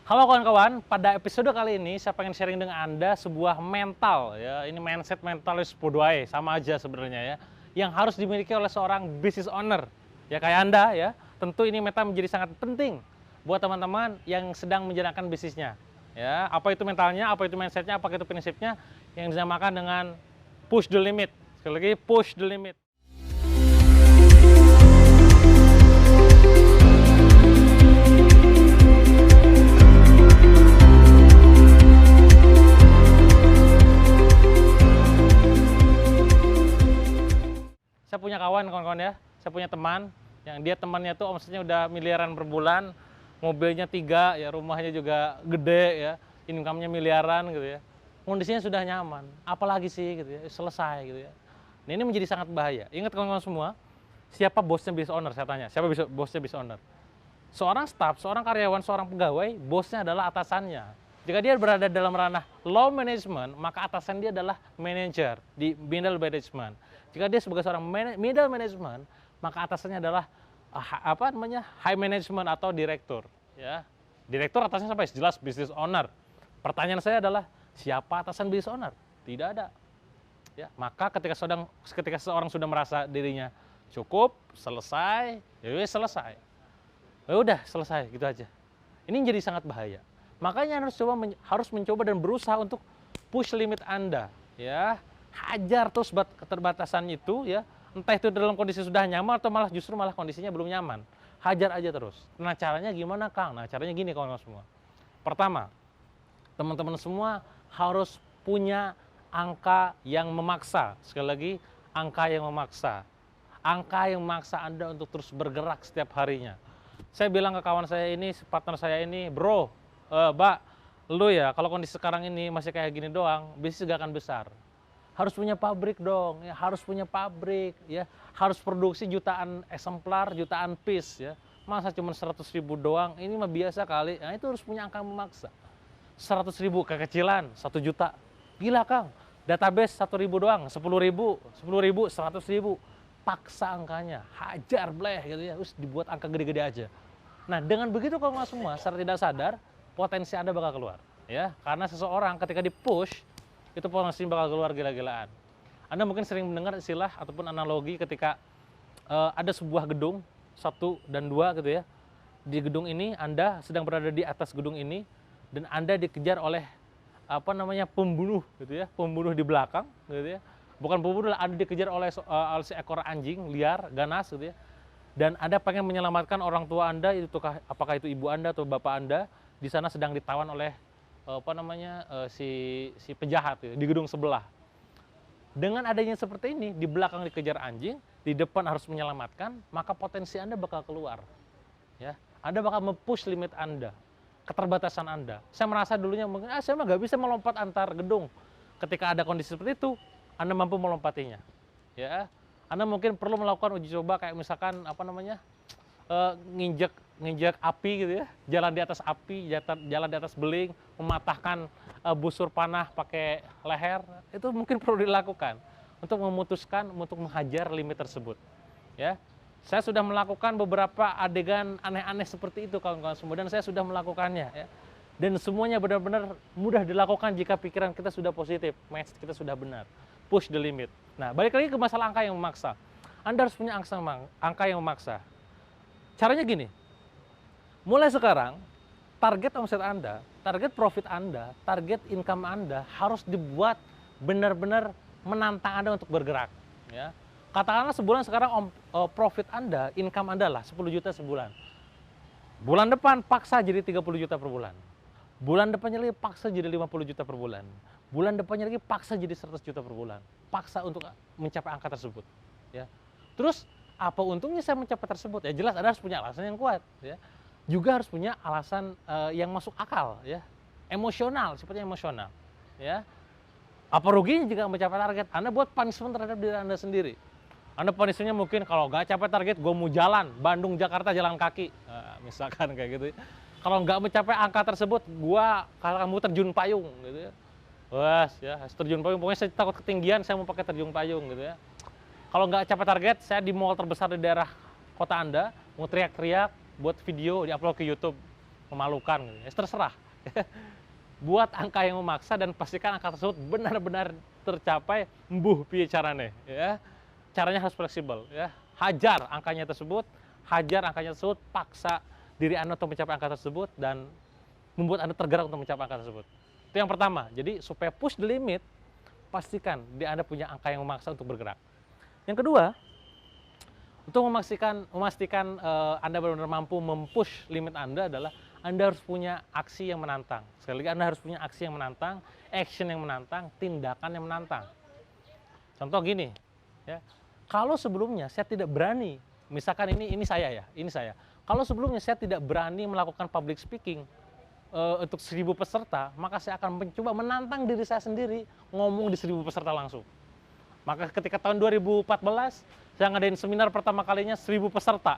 Halo kawan-kawan, pada episode kali ini saya pengen sharing dengan Anda sebuah mental ya. Ini mindset mentalis podoai, sama aja sebenarnya ya. Yang harus dimiliki oleh seorang business owner. Ya kayak Anda ya. Tentu ini mental menjadi sangat penting buat teman-teman yang sedang menjalankan bisnisnya. Ya, apa itu mentalnya, apa itu mindsetnya, apa itu prinsipnya yang dinamakan dengan push the limit. Sekali lagi push the limit. Saya punya kawan-kawan ya, saya punya teman yang dia temannya tuh omsetnya udah miliaran per bulan, mobilnya 3, ya rumahnya juga gede ya, income-nya miliaran gitu ya. Kondisinya sudah nyaman, apalagi sih gitu ya, selesai gitu ya. Nah, ini menjadi sangat bahaya. Ingat kawan-kawan semua, siapa bosnya business owner? Saya tanya, siapa bosnya business owner? Seorang staff, seorang karyawan, seorang pegawai, bosnya adalah atasannya. Jika dia berada dalam ranah low management, maka atasan dia adalah manager di middle management. Jika dia sebagai seorang middle management, maka atasannya adalah high management atau direktur. Ya, direktur atasnya sampai jelas business owner. Pertanyaan saya adalah siapa atasan business owner? Tidak ada. Ya, maka ketika seorang sudah merasa dirinya cukup, selesai, ya selesai. Ya udah selesai gitu aja. Ini jadi sangat bahaya. Makanya harus mencoba dan berusaha untuk push limit Anda, ya. Hajar terus keterbatasan itu ya. Entah itu dalam kondisi sudah nyaman atau justru kondisinya belum nyaman. Hajar aja terus. Nah, caranya gimana, Kang? Nah, caranya gini kawan-kawan semua. Pertama, teman-teman semua harus punya angka yang memaksa. Sekali lagi, angka yang memaksa. Angka yang memaksa Anda untuk terus bergerak setiap harinya. Saya bilang ke kawan saya ini, partner saya ini, bro, Mbak, lu ya kalau kondisi sekarang ini masih kayak gini doang, bisnis gak akan besar. Harus punya pabrik dong, ya harus punya pabrik, ya harus produksi jutaan eksemplar, jutaan piece, ya. Masa cuma 100.000 doang, ini mah biasa kali. Nah, itu harus punya angka memaksa. 100.000 kekecilan, 1 juta. Gila, Kang. Database 1.000 doang, 10.000, 10.000, 100.000. Paksa angkanya, hajar bleh gitu ya, terus dibuat angka gede-gede aja. Nah, dengan begitu kalau nggak semua secara tidak sadar, potensi Anda bakal keluar, ya. Karena seseorang ketika di-push, itu potensi bakal keluar gila-gilaan. Anda mungkin sering mendengar istilah ataupun analogi ketika ada sebuah gedung 1 dan 2 gitu ya. Di gedung ini Anda sedang berada di atas gedung ini dan Anda dikejar oleh pembunuh gitu ya, pembunuh di belakang gitu ya. Bukan pembunuh, Anda dikejar oleh seekor anjing liar, ganas gitu ya. Dan Anda pengen menyelamatkan orang tua Anda, apakah itu ibu Anda atau bapak Anda, di sana sedang ditawan oleh si penjahat gitu, di gedung sebelah. Dengan adanya seperti ini, di belakang dikejar anjing, di depan harus menyelamatkan, maka potensi Anda bakal keluar. Ya, Anda bakal mempush limit Anda, keterbatasan Anda. Saya merasa dulunya mungkin, saya mah nggak bisa melompat antar gedung. Ketika ada kondisi seperti itu, Anda mampu melompatinya. Ya, Anda mungkin perlu melakukan uji coba kayak misalkan nginjek api gitu ya, jalan di atas api, jalan di atas beling, mematahkan busur panah pakai leher, itu mungkin perlu dilakukan untuk memutuskan untuk menghajar limit tersebut. Ya, saya sudah melakukan beberapa adegan aneh-aneh seperti itu kawan-kawan semua, dan saya sudah melakukannya. Ya. Dan semuanya benar-benar mudah dilakukan jika pikiran kita sudah positif, mindset kita sudah benar. Push the limit. Nah, balik lagi ke masalah angka yang memaksa. Anda harus punya angka yang memaksa. Caranya gini, mulai sekarang, target omset Anda, target profit Anda, target income Anda harus dibuat benar-benar menantang Anda untuk bergerak. Ya. Katakanlah sebulan sekarang profit Anda, income Anda lah 10 juta sebulan. Bulan depan paksa jadi 30 juta per bulan. Bulan depannya lagi paksa jadi 50 juta per bulan. Bulan depannya lagi paksa jadi 100 juta per bulan. Paksa untuk mencapai angka tersebut. Ya. Terus apa untungnya saya mencapai tersebut? Ya jelas Anda harus punya alasan yang kuat. Ya. Juga harus punya alasan yang masuk akal. Ya. Emosional, seperti emosional. Ya. Apa ruginya jika mencapai target? Anda buat punishment terhadap diri Anda sendiri. Anda punishmentnya mungkin kalau nggak capai target, gue mau jalan, Bandung, Jakarta jalan kaki. Nah, misalkan kayak gitu ya. Kalau nggak mencapai angka tersebut, kamu terjun payung gitu ya. Wah, ya, terjun payung. Pokoknya saya takut ketinggian, saya mau pakai terjun payung gitu ya. Kalau nggak capai target, saya di mall terbesar di daerah kota Anda, mau teriak-teriak, buat video, diupload ke YouTube. memalukan gitu. Ya, terserah. Buat angka yang memaksa dan pastikan angka tersebut benar-benar tercapai, mbuh piye carane ya. Caranya harus fleksibel ya. Hajar angkanya tersebut, paksa diri Anda untuk mencapai angka tersebut dan membuat Anda tergerak untuk mencapai angka tersebut. Itu yang pertama. Jadi supaya push the limit, pastikan di Anda punya angka yang memaksa untuk bergerak. Yang kedua, untuk memastikan Anda benar-benar mampu mempush limit Anda adalah Anda harus punya aksi yang menantang. Sekali lagi, Anda harus punya aksi yang menantang, action yang menantang, tindakan yang menantang. Contoh gini, ya, kalau sebelumnya saya tidak berani, misalkan ini saya. Kalau sebelumnya saya tidak berani melakukan public speaking untuk 1.000 peserta, maka saya akan mencoba menantang diri saya sendiri ngomong di 1.000 peserta langsung. Maka ketika tahun 2014, saya ngadain seminar pertama kalinya 1.000 peserta.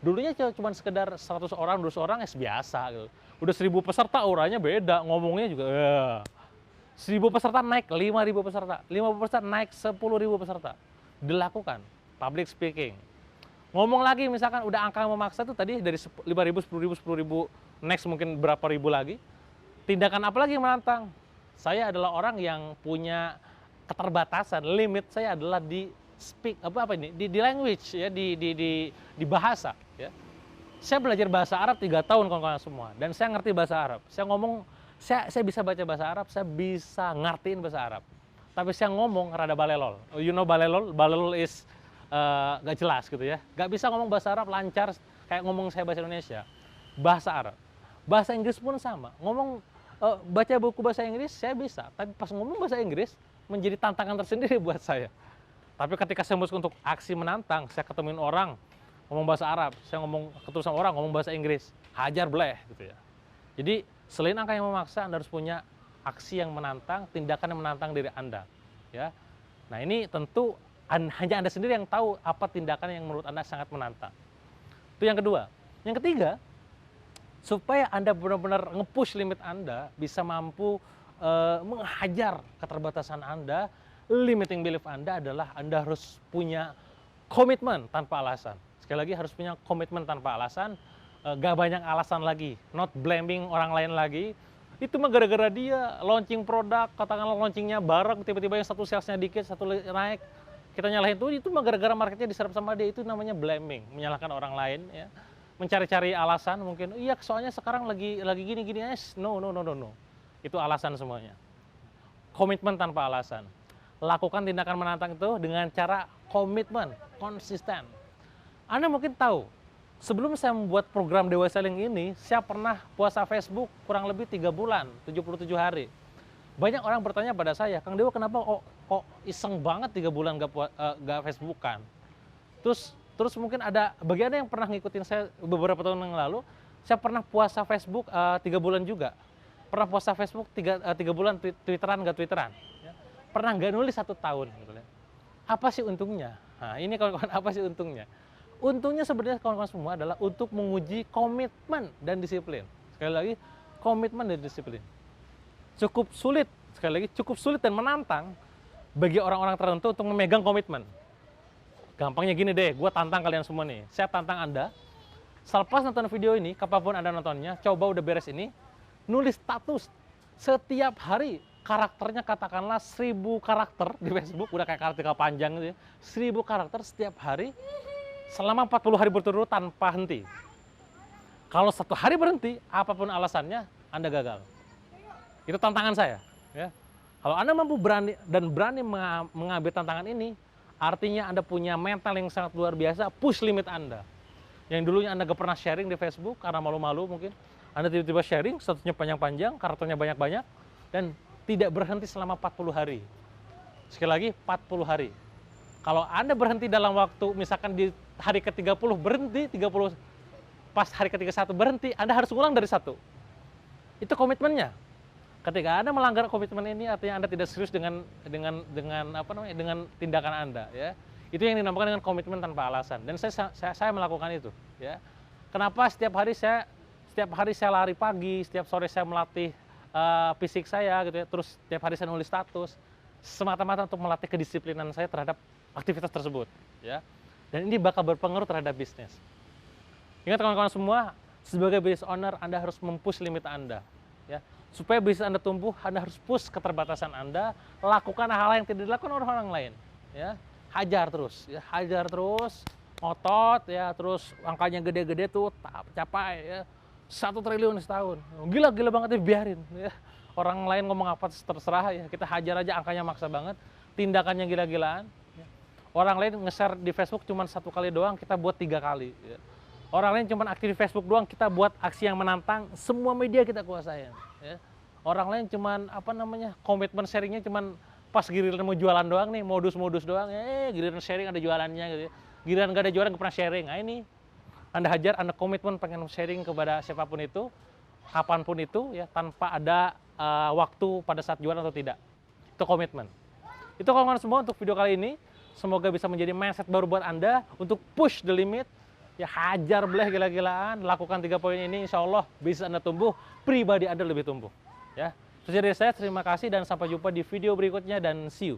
Dulunya cuma sekedar 100 orang, 200 orang, biasa gitu. Udah 1.000 peserta, auranya beda, ngomongnya juga 1.000 peserta naik 5.000 peserta, 5.000 peserta naik 10.000 peserta. Dilakukan public speaking. Ngomong lagi misalkan udah angka memaksa tuh tadi dari 5.000, 10.000, 10.000, next mungkin berapa ribu lagi. Tindakan apa lagi yang menantang? Saya adalah orang yang punya keterbatasan, limit saya adalah di speak di language ya, di bahasa ya. Saya belajar bahasa Arab 3 tahun kawan-kawan semua dan saya ngerti bahasa Arab. Saya ngomong, saya bisa baca bahasa Arab, saya bisa ngertiin bahasa Arab. Tapi saya ngomong rada balelol. You know balelol? Balelol is gak jelas gitu ya. Gak bisa ngomong bahasa Arab lancar kayak ngomong saya bahasa Indonesia. Bahasa Arab. Bahasa Inggris pun sama. Ngomong baca buku bahasa Inggris saya bisa, tapi pas ngomong bahasa Inggris menjadi tantangan tersendiri buat saya. Tapi ketika saya memutuskan untuk aksi menantang, saya ketemuin orang ngomong bahasa Arab, saya ketemu sama orang ngomong bahasa Inggris, hajar bleh gitu ya. Jadi selain angka yang memaksa, Anda harus punya aksi yang menantang, tindakan yang menantang diri Anda. Ya. Nah ini tentu hanya Anda sendiri yang tahu apa tindakan yang menurut Anda sangat menantang. Itu yang kedua. Yang ketiga, supaya Anda benar-benar nge-push limit Anda, bisa mampu menghajar keterbatasan Anda, limiting belief Anda adalah Anda harus punya komitmen tanpa alasan. Sekali lagi harus punya komitmen tanpa alasan, gak banyak alasan lagi, not blaming orang lain lagi. Itu mah gara-gara dia launching produk, katakanlah launchingnya bareng, tiba-tiba yang satu salesnya dikit, satu naik, kita nyalahin itu mah gara-gara marketnya diserap sama dia. Itu namanya blaming, menyalahkan orang lain ya. Mencari-cari alasan mungkin, iya soalnya sekarang lagi gini-gini, no. Itu alasan semuanya. Komitmen tanpa alasan. Lakukan tindakan menantang itu dengan cara komitmen, konsisten. Anda mungkin tahu, sebelum saya membuat program Dewa Selling ini, saya pernah puasa Facebook kurang lebih 3 bulan, 77 hari. Banyak orang bertanya pada saya, Kang Dewa kenapa kok iseng banget 3 bulan gak Facebookan? Terus mungkin ada bagian yang pernah ngikutin saya beberapa tahun yang lalu, saya pernah puasa Facebook 3 bulan juga. Pernah puasa Facebook 3 bulan, Twitteran gak Twitteran. Pernah nggak nulis 1 tahun gitu ya. Apa sih untungnya? Nah ini kawan-kawan, apa sih untungnya? Untungnya sebenarnya kawan-kawan semua adalah untuk menguji komitmen dan disiplin. Sekali lagi, komitmen dan disiplin. Cukup sulit, sekali lagi cukup sulit dan menantang bagi orang-orang tertentu untuk memegang komitmen. Gampangnya gini deh, gue tantang kalian semua nih. Saya tantang Anda, selepas nonton video ini, kapanpun Anda nontonnya, coba udah beres ini, nulis status setiap hari. Karakternya katakanlah 1.000 karakter di Facebook, udah kayak artikel panjang gitu ya. 1.000 karakter setiap hari selama 40 hari berturut-turut tanpa henti. Kalau 1 hari berhenti, apapun alasannya, Anda gagal. Itu tantangan saya. Ya. Kalau Anda mampu berani mengambil tantangan ini, artinya Anda punya mental yang sangat luar biasa, push limit Anda. Yang dulunya Anda gak pernah sharing di Facebook karena malu-malu mungkin, Anda tiba-tiba sharing, statusnya panjang-panjang, karakternya banyak-banyak, dan tidak berhenti selama 40 hari. Sekali lagi, 40 hari. Kalau Anda berhenti dalam waktu, misalkan di hari ke-30 berhenti, 30 pas hari ke-31 berhenti, Anda harus ulang dari 1. Itu komitmennya. Ketika Anda melanggar komitmen ini, artinya Anda tidak serius dengan tindakan Anda, ya. Itu yang dinamakan dengan komitmen tanpa alasan. Dan saya melakukan itu, ya. Kenapa setiap hari saya lari pagi, setiap sore saya melatih fisik saya gitu ya, terus setiap hari saya nulis status, semata-mata untuk melatih kedisiplinan saya terhadap aktivitas tersebut, ya. Dan ini bakal berpengaruh terhadap bisnis. Ingat kawan-kawan semua, Sebagai business owner, Anda harus mempush limit Anda. Ya. Supaya bisnis Anda tumbuh, Anda harus push keterbatasan Anda, lakukan hal yang tidak dilakukan orang lain. Ya. Hajar terus, ya. Hajar terus, ngotot, ya. Terus angkanya gede-gede tuh, capai, ya. 1 triliun setahun. Gila-gila banget ya, biarin. Ya. Orang lain ngomong apa terserah, ya. Kita hajar aja, angkanya maksa banget. Tindakannya gila-gilaan. Ya. Orang lain nge-share di Facebook cuma 1 kali doang, kita buat 3 kali. Ya. Orang lain cuma aktif di Facebook doang, kita buat aksi yang menantang, semua media kita kuasain. Ya. Orang lain cuma komitmen sharingnya cuma pas giliran mau jualan doang nih, modus-modus doang. Giliran sharing ada jualannya gitu. Giliran gak ada jualan, gak pernah sharing. Nah ini, Anda hajar, Anda komitmen pengen sharing kepada siapapun itu, kapanpun itu, ya tanpa ada waktu pada saat jualan atau tidak. Itu komitmen. Itu kawan-kawan semua untuk video kali ini. Semoga bisa menjadi mindset baru buat Anda untuk push the limit. Ya hajar bleh gila-gilaan, lakukan 3 poin ini, insya Allah bisa Anda tumbuh, pribadi Anda lebih tumbuh. Ya, sekian dari saya, terima kasih dan sampai jumpa di video berikutnya dan see you.